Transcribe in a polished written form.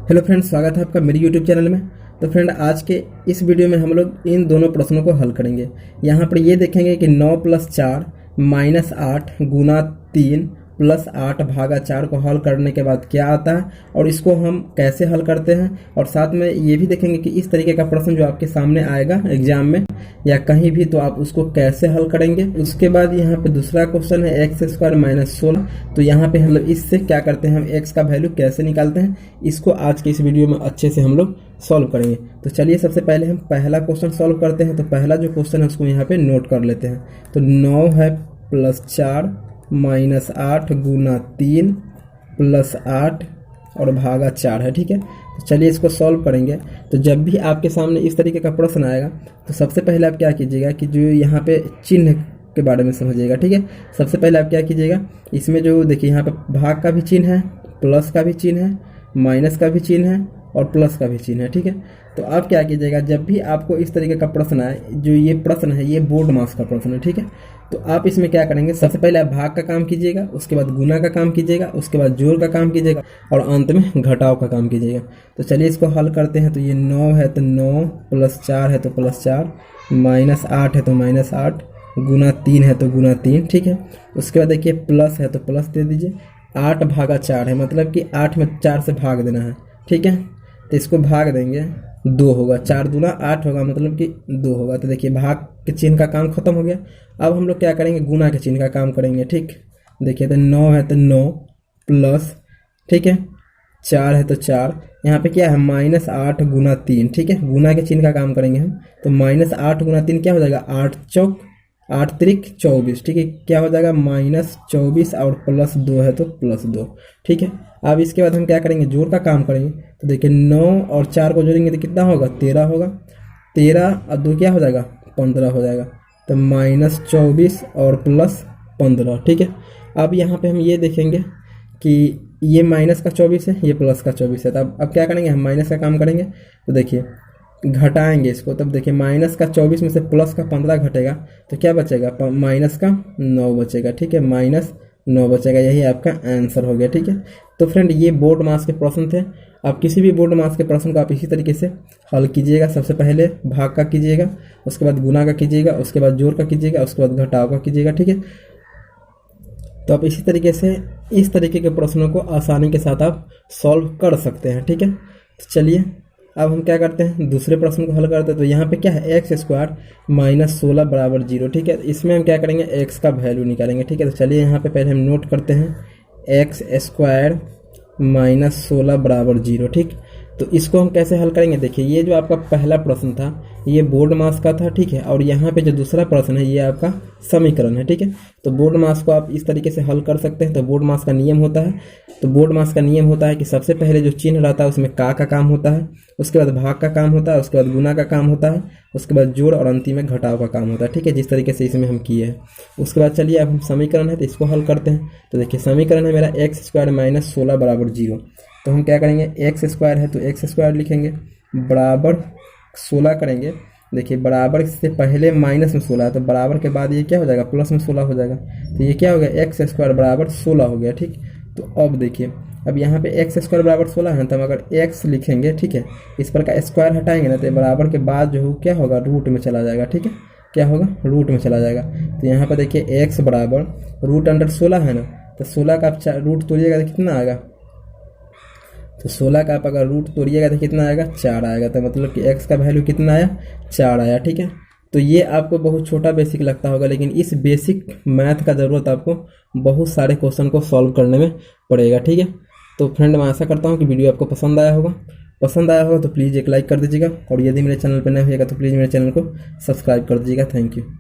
Hello friend, स्वागत है आपका मेरे यूट्यूब चैनल में। तो फ्रेंड, आज के इस वीडियो में हम लोग इन दोनों प्रश्नों को हल करेंगे। यहाँ पर ये देखेंगे कि 9 + 4 - 8 गुना 3 + 8 भागा 4 को हल करने के बाद क्या आता है और इसको हम कैसे हल करते हैं, और साथ में ये भी देखेंगे कि इस तरीके का प्रश्न जो आपके सामने आएगा एग्जाम में या कहीं भी, तो आप उसको कैसे हल करेंगे। उसके बाद यहाँ पे दूसरा क्वेश्चन है x² - 16। तो यहाँ पे हम लोग इससे क्या करते हैं, हम x का वैल्यू कैसे निकालते हैं, इसको आज के इस वीडियो में अच्छे से हम लोग सॉल्व करेंगे। तो चलिए सबसे पहले हम पहला क्वेश्चन सॉल्व करते हैं। तो पहला जो क्वेश्चन है उसको यहाँ पे नोट कर लेते हैं। तो 9 है + 4 - 8 गुना 3 + 8 और भागा 4 है, ठीक है। तो चलिए इसको सॉल्व करेंगे। तो जब भी आपके सामने इस तरीके का प्रश्न आएगा तो सबसे पहले आप क्या कीजिएगा कि जो यहाँ पे चिन्ह के बारे में समझिएगा, ठीक है। सबसे पहले आप क्या कीजिएगा, इसमें जो देखिए यहाँ पे भाग का भी चिन्ह है, प्लस का भी चिन्ह है, माइनस का भी चिन्ह है और प्लस का भी चिन्ह है, ठीक है। तो आप क्या कीजिएगा, जब भी आपको इस तरीके का प्रश्न आए, जो ये प्रश्न है ये बोर्ड मार्क्स का प्रश्न है, ठीक है। तो आप इसमें क्या करेंगे, सबसे पहले आप भाग का काम कीजिएगा, उसके बाद गुना का काम कीजिएगा, उसके बाद जोड़ का काम कीजिएगा और अंत में घटाव का काम कीजिएगा। तो चलिए इसको हल करते हैं। तो ये 9 है तो 9 + 4 है तो +4 -8 है तो -8 गुना 3 है तो गुना 3, ठीक है। उसके बाद देखिए प्लस है तो प्लस दे दीजिए। 8 भागा 4 है, मतलब कि 8 में 4 से भाग देना है, ठीक है। तो इसको भाग देंगे, 2 होगा, 4 दूना 8 होगा, मतलब कि 2 होगा। तो देखिए भाग के चिन्ह का काम खत्म हो गया। अब हम लोग क्या करेंगे, गुना के चिन्ह का काम करेंगे, ठीक। देखिए तो 9 है तो 9 प्लस, ठीक है, 4 है तो 4, यहाँ पे क्या है -8 गुना 3, ठीक है। गुना के चिन्ह का काम करेंगे हम। तो -8 गुना 3 क्या हो जाएगा, 8 चौक 8 त्रिक 24, ठीक है। क्या हो जाएगा -24 और +2 है तो +2, ठीक है। अब इसके बाद हम क्या करेंगे, जोड़ का काम करेंगे। तो देखिए 9 और 4 को जोड़ेंगे तो कितना होगा, 13 होगा। 13 और 2 क्या हो जाएगा, 15 हो जाएगा। तो -24 और +15, ठीक है। अब यहाँ पे हम ये देखेंगे कि ये माइनस का 24 है, ये प्लस का 24 है। तो अब क्या करेंगे, हम माइनस का काम करेंगे। तो देखिए घटाएंगे इसको, तब देखिए माइनस का 24 में से प्लस का 15 घटेगा तो क्या बचेगा, माइनस का 9 बचेगा, ठीक है। -9 बचेगा, यही आपका आंसर हो गया, ठीक है। तो फ्रेंड, ये बोर्ड मार्क्स के प्रश्न थे। आप किसी भी बोर्ड मार्क्स के प्रश्न को आप इसी तरीके से हल कीजिएगा। सबसे पहले भाग का कीजिएगा, उसके बाद गुना का कीजिएगा, उसके बाद जोड़ का कीजिएगा, उसके बाद घटाव का कीजिएगा, ठीक है। तो आप इसी तरीके से इस तरीके के प्रश्नों को आसानी के साथ आप सॉल्व कर सकते हैं, ठीक है। तो चलिए अब हम क्या करते हैं, दूसरे प्रश्न को हल करते हैं। तो यहाँ पे क्या है, x² - 16 = 0, ठीक है। इसमें हम क्या करेंगे, x का वैल्यू निकालेंगे, ठीक है। तो चलिए यहाँ पे पहले हम नोट करते हैं x² - 16 = 0, ठीक। तो इसको हम कैसे हल करेंगे, देखिए ये जो आपका पहला प्रश्न था ये बोर्ड मार्क्स का था, ठीक है। और यहाँ पे जो दूसरा प्रश्न है ये आपका समीकरण है, ठीक है। तो बोर्ड मार्क्स को आप इस तरीके से हल कर सकते हैं। तो बोर्ड मार्क्स का नियम होता है, कि सबसे पहले जो चिन्ह रहता है उसमें का काम होता है, उसके बाद भाग का काम होता है, उसके बाद गुना का काम होता है, उसके बाद जोड़ और अंतिम में घटाव का काम होता है, ठीक है। जिस तरीके से इसमें हम किए हैं। उसके बाद चलिए अब हम समीकरण है तो इसको हल करते हैं। तो देखिए समीकरण है मेरा x² - 16 = 0। तो हम क्या करेंगे, x² है तो x² लिखेंगे, बराबर 16 करेंगे। देखिए बराबर से पहले माइनस में 16 है तो बराबर के बाद ये क्या हो जाएगा, प्लस में 16 हो जाएगा। तो ये क्या हो गया, x² = 16 हो गया, ठीक। तो अब देखिए, अब यहाँ पे x² = 16 है तो हम अगर x लिखेंगे, ठीक है, इस पर का स्क्वायर हटाएंगे ना तो बराबर के बाद जो हो क्या होगा, रूट में चला जाएगा, ठीक है। क्या होगा, रूट में चला जाएगा। तो यहाँ पर देखिए x बराबर √16 है ना, तो 16 का आप रूट तोड़िएगा तो कितना आएगा, तो 16 का आप अगर रूट तोड़िएगा तो कितना आएगा, 4 आएगा। तो मतलब कि x का वैल्यू कितना आया, 4 आया, ठीक है। तो ये आपको बहुत छोटा बेसिक लगता होगा, लेकिन इस बेसिक मैथ का ज़रूरत आपको बहुत सारे क्वेश्चन को सॉल्व करने में पड़ेगा, ठीक है। तो फ्रेंड, मैं आशा करता हूँ कि वीडियो आपको पसंद आया होगा। तो प्लीज़ एक लाइक कर दीजिएगा, और यदि मेरे चैनल पर नए होइएगा तो प्लीज़ मेरे चैनल को सब्सक्राइब कर दीजिएगा। Thank you.